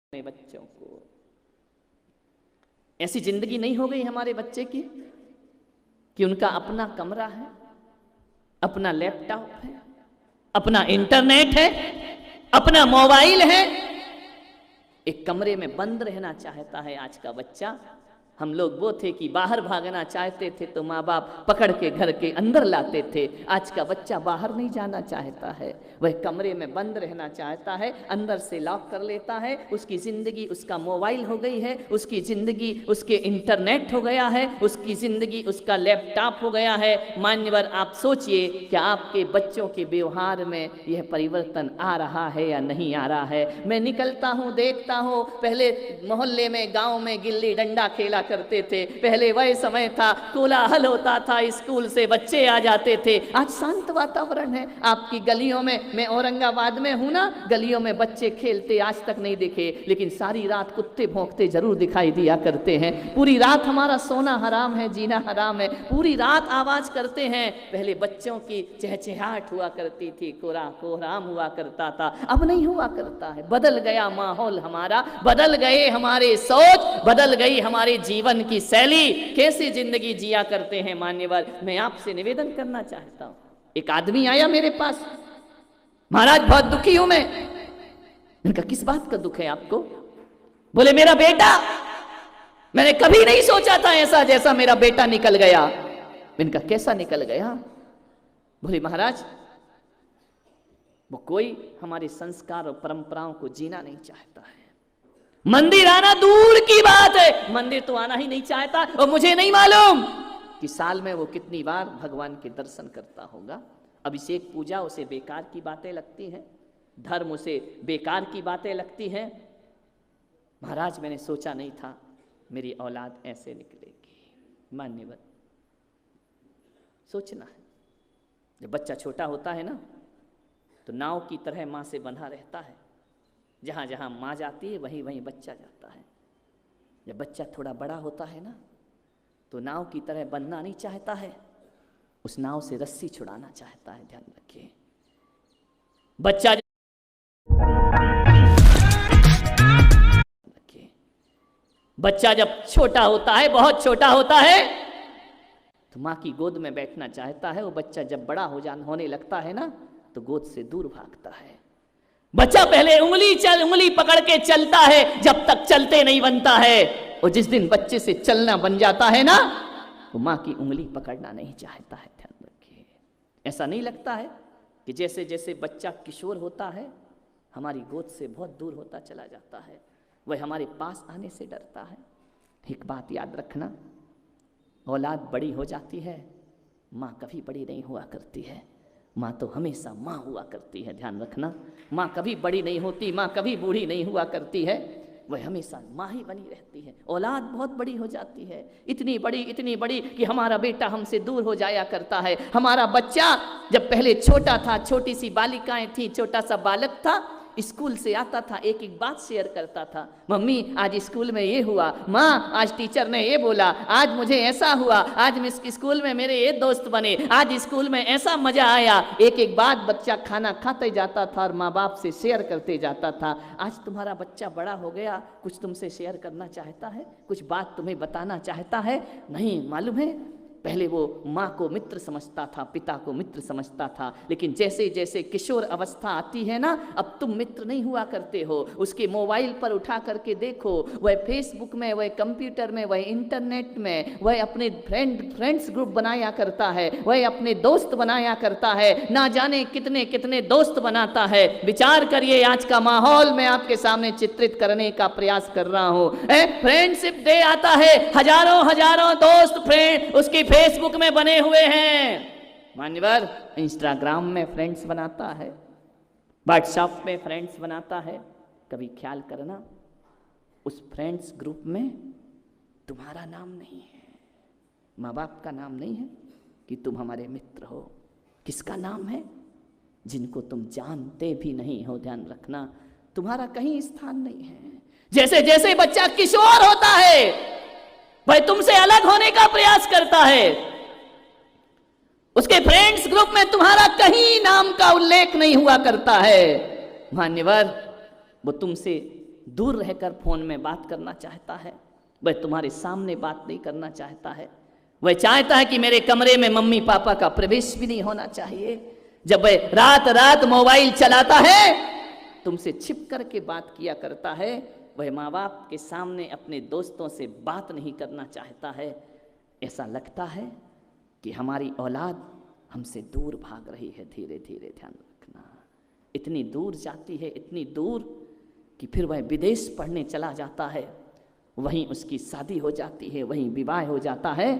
अपने बच्चों को। ऐसी जिंदगी नहीं हो गई हमारे बच्चे की कि उनका अपना कमरा है, अपना लैपटॉप है, अपना इंटरनेट है, अपना मोबाइल है। एक कमरे में बंद रहना चाहता है आज का बच्चा। हम लोग वो थे कि बाहर भागना चाहते थे तो माँ बाप पकड़ के घर के अंदर लाते थे। आज का बच्चा बाहर नहीं जाना चाहता है, वह कमरे में बंद रहना चाहता है, अंदर से लॉक कर लेता है। उसकी ज़िंदगी उसका मोबाइल हो गई है, उसकी ज़िंदगी उसके इंटरनेट हो गया है, उसकी ज़िंदगी उसका लैपटॉप हो गया है। मान्यवर, आप सोचिए कि आपके बच्चों के व्यवहार में यह परिवर्तन आ रहा है या नहीं आ रहा है। मैं निकलता हूँ, देखता हूँ, पहले मोहल्ले में गाँव में गिल्ली डंडा खेला करते थे। पहले वह समय था, कोलाहल होता था, स्कूल से बच्चे आ जाते थे। आज शांत वातावरण है आपकी गलियों में। मैं औरंगाबाद में हूं ना, गलियों में बच्चे खेलते आज तक नहीं दिखे, लेकिन सारी रात कुत्ते भौंकते जरूर दिखाई दिया करते हैं। पूरी रात हमारा सोना हराम है, जीना हराम है, पूरी रात आवाज करते हैं। पहले बच्चों की चहचहाहट हुआ करती थी, कोहराम हुआ करता था, अब नहीं हुआ करता है। बदल गया माहौल हमारा, बदल गए हमारे सोच, बदल गई हमारे जीवन की शैली। कैसी जिंदगी जिया करते हैं मान्यवर। मैं आपसे निवेदन करना चाहता हूं। एक आदमी आया मेरे पास, महाराज बहुत दुखी हूं मैं। इनका किस बात का दुख है आपको? बोले मेरा बेटा, मैंने कभी नहीं सोचा था ऐसा जैसा मेरा बेटा निकल गया। इनका कैसा निकल गया? बोले महाराज, वो कोई हमारे संस्कार और परंपराओं को जीना नहीं चाहता है। मंदिर आना दूर की बात है, मंदिर तो आना ही नहीं चाहता। और मुझे नहीं मालूम कि साल में वो कितनी बार भगवान के दर्शन करता होगा। अभिषेक पूजा उसे बेकार की बातें लगती हैं, धर्म उसे बेकार की बातें लगती हैं। महाराज, मैंने सोचा नहीं था मेरी औलाद ऐसे निकलेगी। मान्यवर, सोचना है। जब बच्चा छोटा होता है ना, तो नाव की तरह माँ से बंधा रहता है। जहाँ जहाँ माँ जाती है वहीं वहीं बच्चा जाता है। जब बच्चा थोड़ा बड़ा होता है ना, तो नाव की तरह बनना नहीं चाहता है, उस नाव से रस्सी छुड़ाना चाहता है। ध्यान रखिए, बच्चा जब छोटा होता है, बहुत छोटा होता है, तो माँ की गोद में बैठना चाहता है। वो बच्चा जब बड़ा होने लगता है ना, तो गोद से दूर भागता है। बच्चा पहले उंगली पकड़ के चलता है, जब तक चलते नहीं बनता है। और जिस दिन बच्चे से चलना बन जाता है ना, वो माँ की उंगली पकड़ना नहीं चाहता है। ध्यान रखिए, ऐसा नहीं लगता है कि जैसे जैसे बच्चा किशोर होता है, हमारी गोद से बहुत दूर होता चला जाता है, वह हमारे पास आने से डरता है। एक बात याद रखना, औलाद बड़ी हो जाती है, माँ कभी बड़ी नहीं हुआ करती है। माँ तो हमेशा माँ हुआ करती है। ध्यान रखना, माँ कभी बड़ी नहीं होती, माँ कभी बूढ़ी नहीं हुआ करती है, वह हमेशा माँ ही बनी रहती है। औलाद बहुत बड़ी हो जाती है, इतनी बड़ी कि हमारा बेटा हमसे दूर हो जाया करता है। हमारा बच्चा जब पहले छोटा था, छोटी सी बालिकाएं थी, छोटा सा बालक था, स्कूल से आता था, एक एक बात शेयर करता था। मम्मी आज स्कूल में ये हुआ, माँ आज टीचर ने ये बोला, आज मुझे ऐसा हुआ, आज स्कूल में मेरे ये दोस्त बने, आज स्कूल में ऐसा मजा आया। एक एक बात बच्चा खाना खाते जाता था और माँ बाप से शेयर करते जाता था। आज तुम्हारा बच्चा बड़ा हो गया, कुछ तुमसे शेयर करना चाहता है, कुछ बात तुम्हें बताना चाहता है? नहीं, मालूम है, पहले वो माँ को मित्र समझता था, पिता को मित्र समझता था, लेकिन जैसे जैसे किशोर अवस्था आती है ना, अब तुम मित्र नहीं हुआ करते हो। उसके मोबाइल पर उठा करके देखो, वह फेसबुक में, वह कंप्यूटर में, वह इंटरनेट में, वह अपने फ्रेंड्स ग्रुप बनाया करता है, वह अपने दोस्त बनाया करता है। ना जाने कितने कितने दोस्त बनाता है। विचार करिए, आज का माहौल मैं आपके सामने चित्रित करने का प्रयास कर रहा हूँ। फ्रेंडशिप डे आता है, हजारों दोस्त फ्रेंड उसकी फेसबुक में बने हुए हैं। मान्यवर, इंस्टाग्राम में फ्रेंड्स बनाता है, व्हाट्सएप में फ्रेंड्स बनाता है। कभी ख्याल करना, उस फ्रेंड्स ग्रुप में तुम्हारा नाम नहीं है, माँ बाप का नाम नहीं है कि तुम हमारे मित्र हो। किसका नाम है? जिनको तुम जानते भी नहीं हो। ध्यान रखना, तुम्हारा कहीं स्थान नहीं है। जैसे जैसे बच्चा किशोर होता है, वह तुमसे अलग होने का प्रयास करता है। उसके फ्रेंड्स ग्रुप में तुम्हारा कहीं नाम का उल्लेख नहीं हुआ करता है। मान्यवर, वो तुमसे दूर रहकर फोन में बात करना चाहता है, वह तुम्हारे सामने बात नहीं करना चाहता है। वह चाहता है कि मेरे कमरे में मम्मी पापा का प्रवेश भी नहीं होना चाहिए। जब वह रात रात मोबाइल चलाता है, तुमसे छिप करके बात किया करता है, वह माँ बाप के सामने अपने दोस्तों से बात नहीं करना चाहता है। ऐसा लगता है कि हमारी औलाद हमसे दूर भाग रही है। धीरे धीरे ध्यान रखना, इतनी दूर जाती है, इतनी दूर कि फिर वह विदेश पढ़ने चला जाता है, वहीं उसकी शादी हो जाती है, वहीं विवाह हो जाता है।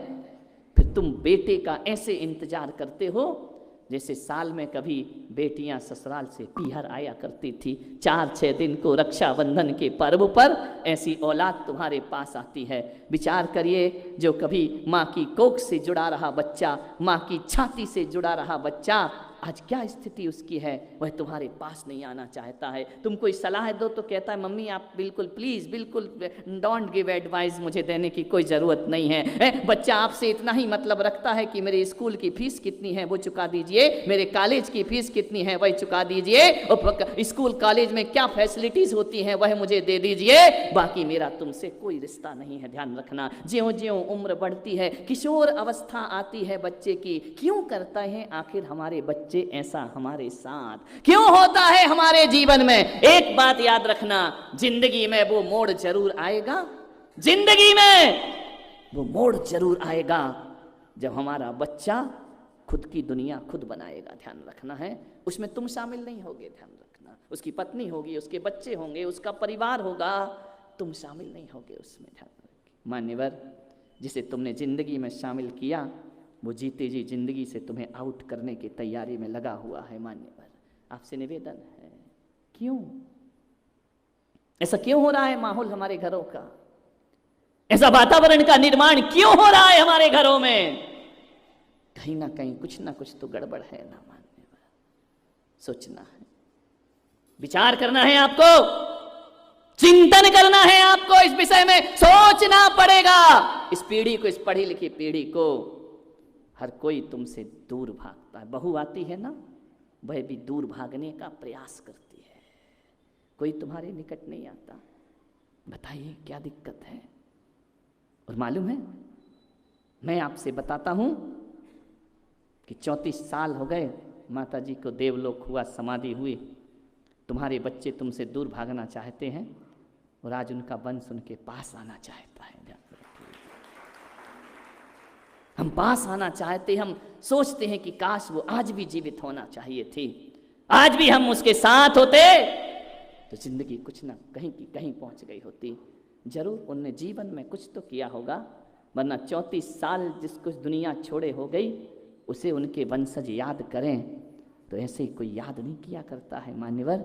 फिर तुम बेटे का ऐसे इंतजार करते हो जैसे साल में कभी बेटियां ससुराल से पीहर आया करती थी 4-6 दिन को रक्षाबंधन के पर्व पर, ऐसी औलाद तुम्हारे पास आती है। विचार करिए, जो कभी माँ की कोख से जुड़ा रहा बच्चा, माँ की छाती से जुड़ा रहा बच्चा, आज क्या स्थिति उसकी है, वह तुम्हारे पास नहीं आना चाहता है। तुम कोई सलाह दो तो कहता है मम्मी आप बिल्कुल प्लीज़ बिल्कुल डोंट गिव एडवाइस, मुझे देने की कोई ज़रूरत नहीं है। बच्चा आपसे इतना ही मतलब रखता है कि मेरे स्कूल की फीस कितनी है वो चुका दीजिए, मेरे कॉलेज की फीस कितनी है वह चुका दीजिए, और स्कूल कॉलेज में क्या फैसिलिटीज़ होती हैं वह मुझे दे दीजिए, बाकी मेरा तुमसे कोई रिश्ता नहीं है। ध्यान रखना, ज्यों ज्यों उम्र बढ़ती है, किशोर अवस्था आती है बच्चे की, क्यों करता है आखिर हमारे बच्चे ऐसा हमारे साथ, क्यों होता है हमारे जीवन में? एक बात याद रखना, जिंदगी में वो मोड़ जरूर आएगा, जिंदगी में वो मोड़ जरूर आएगा जब हमारा बच्चा खुद की दुनिया खुद बनाएगा। ध्यान रखना है, उसमें तुम शामिल नहीं होगे। ध्यान रखना, उसकी पत्नी होगी, उसके बच्चे होंगे, उसका परिवार होगा, तुम शामिल नहीं होगे उसमें। ध्यान रखिए मान्यवर, जिसे तुमने जिंदगी में शामिल किया वो जीते जी जिंदगी से तुम्हें आउट करने की तैयारी में लगा हुआ है। मान्यवर, आपसे निवेदन है, क्यों ऐसा क्यों हो रहा है? माहौल हमारे घरों का, ऐसा वातावरण का निर्माण क्यों हो रहा है हमारे घरों में? कहीं ना कहीं कुछ ना कुछ तो गड़बड़ है ना। मान्यवर, सोचना है, विचार करना है, आपको चिंतन करना है, आपको इस विषय में सोचना पड़ेगा। इस पीढ़ी को, इस पढ़ी लिखी पीढ़ी को हर कोई तुमसे दूर भागता है। बहू आती है ना, वह भी दूर भागने का प्रयास करती है, कोई तुम्हारे निकट नहीं आता। बताइए क्या दिक्कत है? और मालूम है, मैं आपसे बताता हूं कि 34 साल हो गए माता जी को देवलोक हुआ, समाधि हुई, तुम्हारे बच्चे तुमसे दूर भागना चाहते हैं और आज उनका वंश उनके पास आना चाहता है। हम पास आना चाहते, हम सोचते हैं कि काश वो आज भी जीवित होना चाहिए थी, आज भी हम उसके साथ होते तो जिंदगी कुछ ना कहीं की कहीं पहुंच गई होती। जरूर उनने जीवन में कुछ तो किया होगा, वरना 34 साल जिसको दुनिया छोड़े हो गई उसे उनके वंशज याद करें तो ऐसे ही कोई याद नहीं किया करता है। मान्यवर,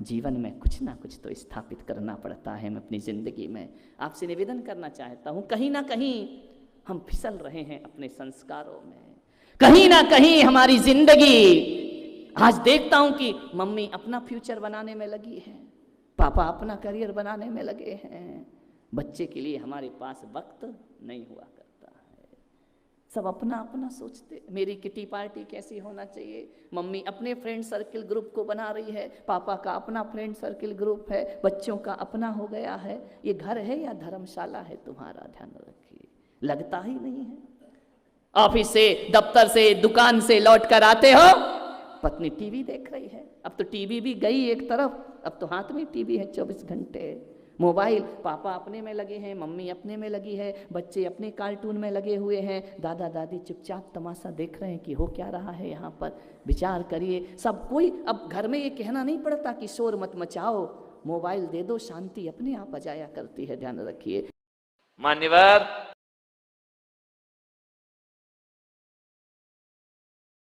जीवन में कुछ ना कुछ तो स्थापित करना पड़ता है। मैं अपनी जिंदगी में आपसे निवेदन करना चाहता हूँ, कहीं ना कहीं हम फिसल रहे हैं अपने संस्कारों में, कहीं ना कहीं हमारी जिंदगी, आज देखता हूं कि मम्मी अपना फ्यूचर बनाने में लगी है, पापा अपना करियर बनाने में लगे हैं, बच्चे के लिए हमारे पास वक्त नहीं हुआ करता है। सब अपना अपना सोचते, मेरी किटी पार्टी कैसी होना चाहिए, मम्मी अपने फ्रेंड सर्किल ग्रुप को बना रही है, पापा का अपना फ्रेंड सर्किल ग्रुप है, बच्चों का अपना हो गया है। ये घर है या धर्मशाला है तुम्हारा? ध्यान रखिए, लगता ही नहीं है। ऑफिस से, दफ्तर से, दुकान से लौट कर आते हो, पत्नी टीवी देख रही है, अब तो टीवी भी गई एक तरफ, अब तो हाथ में टीवी है 24 घंटे, मोबाइल, पापा अपने में लगे हैं, मम्मी अपने में लगी है, बच्चे अपने कार्टून में लगे हुए हैं, दादा दादी चुपचाप तमाशा देख रहे हैं कि हो क्या रहा है यहाँ पर। विचार करिए, सब कोई, अब घर में ये कहना नहीं पड़ता कि शोर मत मचाओ, मोबाइल दे दो, शांति अपने आप आ जाया करती है। ध्यान रखिए मान्यवर,